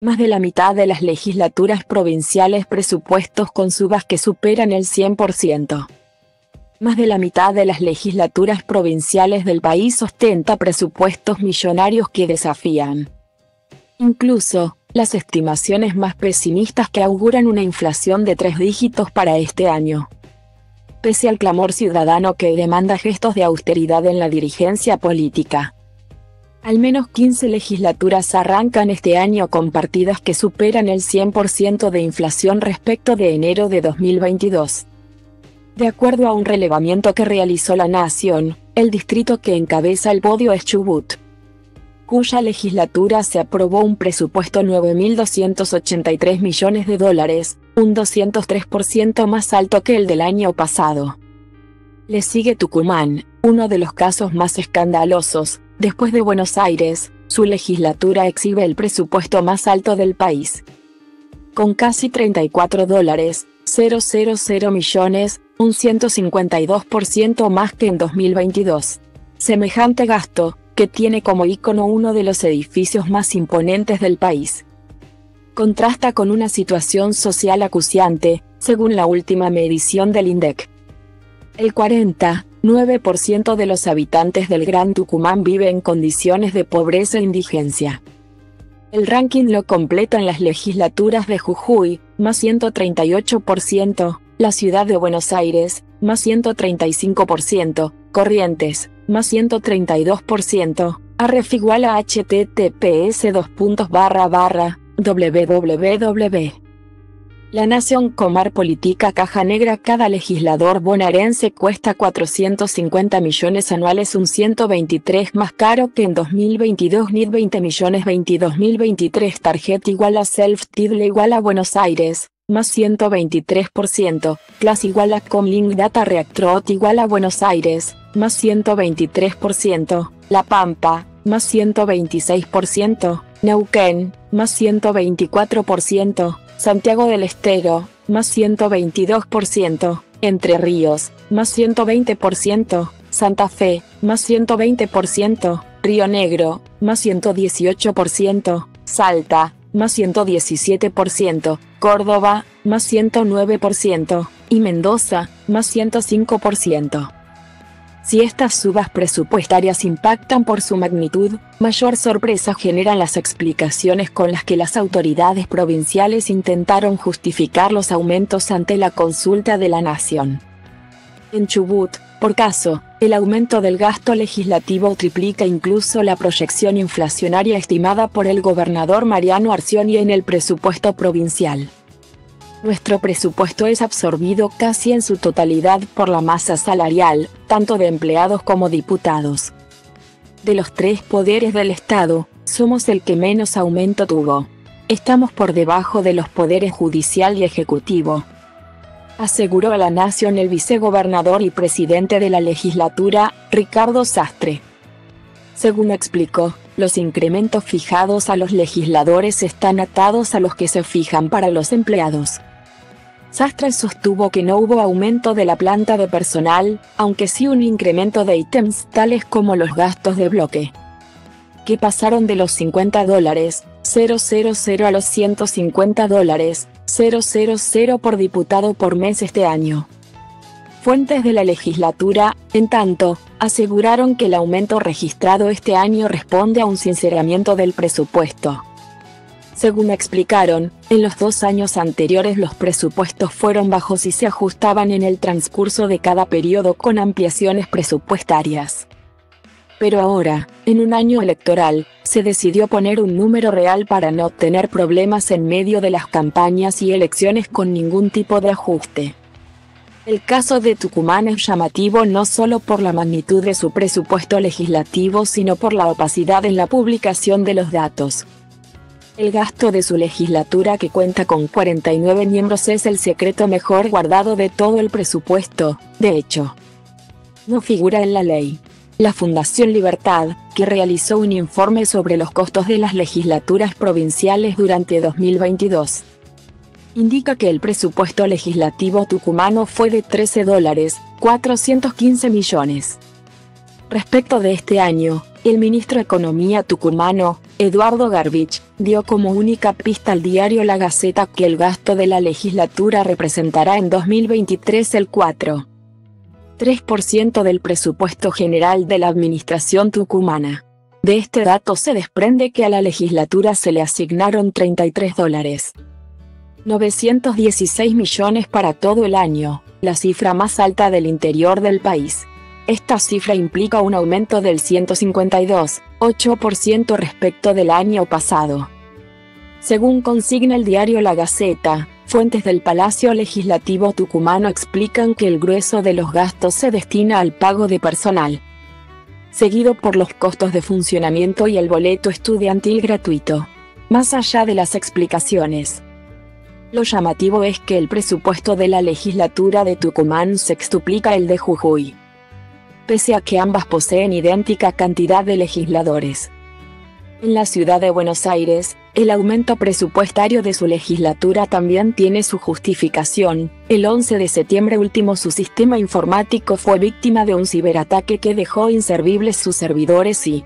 Más de la mitad de las legislaturas provinciales presupuestos con subas que superan el 100%. Más de la mitad de las legislaturas provinciales del país ostenta presupuestos millonarios que desafían incluso las estimaciones más pesimistas que auguran una inflación de 3 dígitos para este año. Pese al clamor ciudadano que demanda gestos de austeridad en la dirigencia política, al menos 15 legislaturas arrancan este año con partidas que superan el 100% de inflación respecto de enero de 2022. De acuerdo a un relevamiento que realizó La Nación, el distrito que encabeza el podio es Chubut, cuya legislatura se aprobó un presupuesto de $9.283 millones, un 203% más alto que el del año pasado. Le sigue Tucumán, uno de los casos más escandalosos. Después de Buenos Aires, su legislatura exhibe el presupuesto más alto del país, con casi $34.000 millones, un 152% más que en 2022. Semejante gasto, que tiene como ícono uno de los edificios más imponentes del país, contrasta con una situación social acuciante, según la última medición del INDEC. El 49% de los habitantes del Gran Tucumán vive en condiciones de pobreza e indigencia. El ranking lo completan las legislaturas de Jujuy, más 138%, la ciudad de Buenos Aires, más 135%, Corrientes, más 132%, arref igual a https://www. La Nación Comar Política Caja Negra. Cada legislador bonaerense cuesta 450 millones anuales, un 123 más caro que en 2022. NID 20 millones 2023. Tarjeta igual a Self-Title igual a Buenos Aires, más 123%. Class igual a Comlink Data Reactrot igual a Buenos Aires, más 123%. La Pampa, más 126%. Neuquén, más 124%. Santiago del Estero, más 122%, Entre Ríos, más 120%, Santa Fe, más 120%, Río Negro, más 118%, Salta, más 117%, Córdoba, más 109%, y Mendoza, más 105%. Si estas subas presupuestarias impactan por su magnitud, mayor sorpresa generan las explicaciones con las que las autoridades provinciales intentaron justificar los aumentos ante la consulta de La Nación. En Chubut, por caso, el aumento del gasto legislativo triplica incluso la proyección inflacionaria estimada por el gobernador Mariano Arcioni en el presupuesto provincial. Nuestro presupuesto es absorbido casi en su totalidad por la masa salarial, tanto de empleados como diputados. De los 3 poderes del Estado, somos el que menos aumento tuvo. Estamos por debajo de los poderes judicial y ejecutivo, aseguró a La Nación el vicegobernador y presidente de la legislatura, Ricardo Sastre. Según explicó, los incrementos fijados a los legisladores están atados a los que se fijan para los empleados. Sastre sostuvo que no hubo aumento de la planta de personal, aunque sí un incremento de ítems tales como los gastos de bloque, que pasaron de los $50,000 a los $150,000 por diputado por mes este año. Fuentes de la legislatura, en tanto, aseguraron que el aumento registrado este año responde a un sinceramiento del presupuesto. Según explicaron, en los 2 años anteriores los presupuestos fueron bajos y se ajustaban en el transcurso de cada periodo con ampliaciones presupuestarias. Pero ahora, en un año electoral, se decidió poner un número real para no tener problemas en medio de las campañas y elecciones con ningún tipo de ajuste. El caso de Tucumán es llamativo no solo por la magnitud de su presupuesto legislativo sino por la opacidad en la publicación de los datos. El gasto de su legislatura, que cuenta con 49 miembros, es el secreto mejor guardado de todo el presupuesto. De hecho, no figura en la ley. La Fundación Libertad, que realizó un informe sobre los costos de las legislaturas provinciales durante 2022, indica que el presupuesto legislativo tucumano fue de $13,415 millones. Respecto de este año, el ministro de Economía tucumano, Eduardo Garbich, dio como única pista al diario La Gaceta que el gasto de la legislatura representará en 2023 el 4,3% del presupuesto general de la administración tucumana. De este dato se desprende que a la legislatura se le asignaron $33,916 millones para todo el año, la cifra más alta del interior del país. Esta cifra implica un aumento del 152,8% respecto del año pasado. Según consigna el diario La Gaceta, fuentes del Palacio Legislativo tucumano explican que el grueso de los gastos se destina al pago de personal, seguido por los costos de funcionamiento y el boleto estudiantil gratuito. Más allá de las explicaciones, lo llamativo es que el presupuesto de la legislatura de Tucumán sextuplica el de Jujuy, pese a que ambas poseen idéntica cantidad de legisladores. En la ciudad de Buenos Aires, el aumento presupuestario de su legislatura también tiene su justificación. El 11 de septiembre último su sistema informático fue víctima de un ciberataque que dejó inservibles sus servidores y,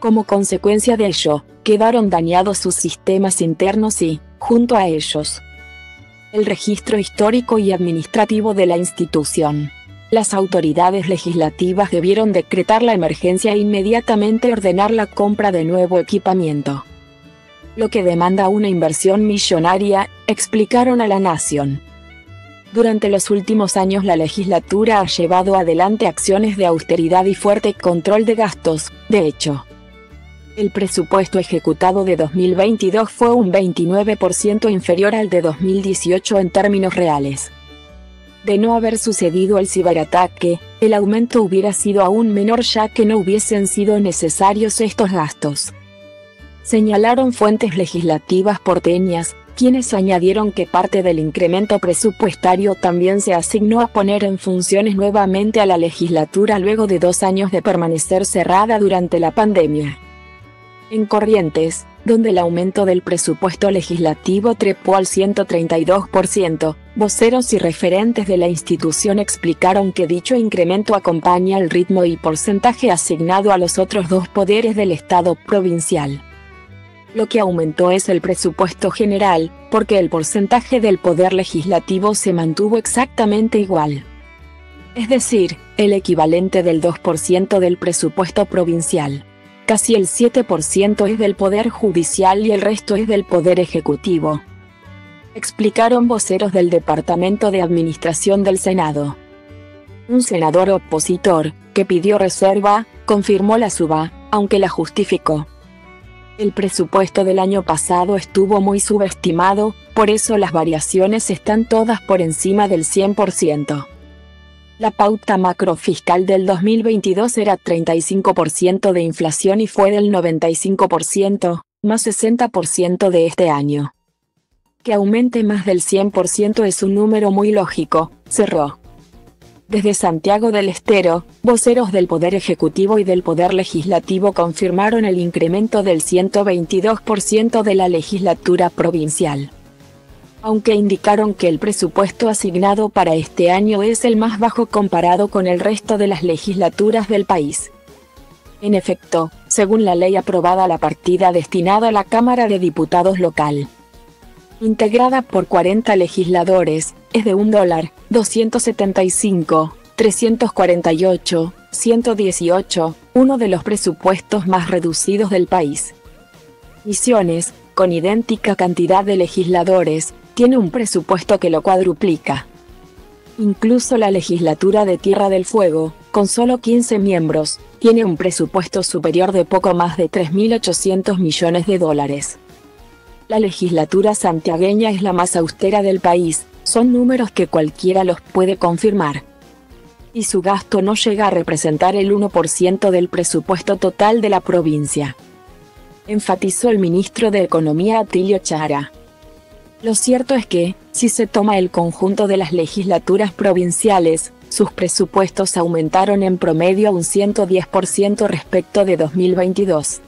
como consecuencia de ello, quedaron dañados sus sistemas internos y, junto a ellos, el registro histórico y administrativo de la institución. Las autoridades legislativas debieron decretar la emergencia e inmediatamente ordenar la compra de nuevo equipamiento, lo que demanda una inversión millonaria, explicaron a La Nación. Durante los últimos años la legislatura ha llevado adelante acciones de austeridad y fuerte control de gastos. De hecho, el presupuesto ejecutado de 2022 fue un 29% inferior al de 2018 en términos reales. De no haber sucedido el ciberataque, el aumento hubiera sido aún menor ya que no hubiesen sido necesarios estos gastos, señalaron fuentes legislativas porteñas, quienes añadieron que parte del incremento presupuestario también se asignó a poner en funciones nuevamente a la legislatura luego de 2 años de permanecer cerrada durante la pandemia. En Corrientes, donde el aumento del presupuesto legislativo trepó al 132%, voceros y referentes de la institución explicaron que dicho incremento acompaña el ritmo y porcentaje asignado a los otros 2 poderes del Estado provincial. Lo que aumentó es el presupuesto general, porque el porcentaje del poder legislativo se mantuvo exactamente igual. Es decir, el equivalente del 2% del presupuesto provincial. Casi el 7% es del Poder Judicial y el resto es del Poder Ejecutivo, explicaron voceros del Departamento de Administración del Senado. Un senador opositor, que pidió reserva, confirmó la suba, aunque la justificó. El presupuesto del año pasado estuvo muy subestimado, por eso las variaciones están todas por encima del 100%. La pauta macrofiscal del 2022 era 35% de inflación y fue del 95%, más 60% de este año. Que aumente más del 100% es un número muy lógico, cerró. Desde Santiago del Estero, voceros del Poder Ejecutivo y del Poder Legislativo confirmaron el incremento del 122% de la legislatura provincial, aunque indicaron que el presupuesto asignado para este año es el más bajo comparado con el resto de las legislaturas del país. En efecto, según la ley aprobada, la partida destinada a la Cámara de Diputados local, integrada por 40 legisladores, es de $1.348.118, uno de los presupuestos más reducidos del país. Misiones, con idéntica cantidad de legisladores, tiene un presupuesto que lo cuadruplica. Incluso la legislatura de Tierra del Fuego, con solo 15 miembros, tiene un presupuesto superior de poco más de $3.800 millones. La legislatura santiagueña es la más austera del país, son números que cualquiera los puede confirmar. Y su gasto no llega a representar el 1% del presupuesto total de la provincia, enfatizó el ministro de Economía Atilio Chara. Lo cierto es que, si se toma el conjunto de las legislaturas provinciales, sus presupuestos aumentaron en promedio un 110% respecto de 2022.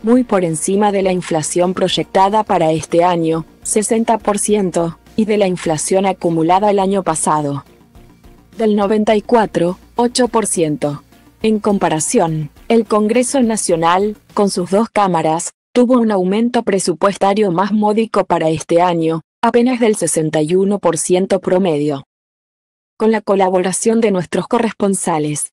Muy por encima de la inflación proyectada para este año, 60%, y de la inflación acumulada el año pasado, del 94,8%. En comparación, el Congreso Nacional, con sus 2 cámaras, tuvo un aumento presupuestario más módico para este año, apenas del 61% promedio. Con la colaboración de nuestros corresponsales,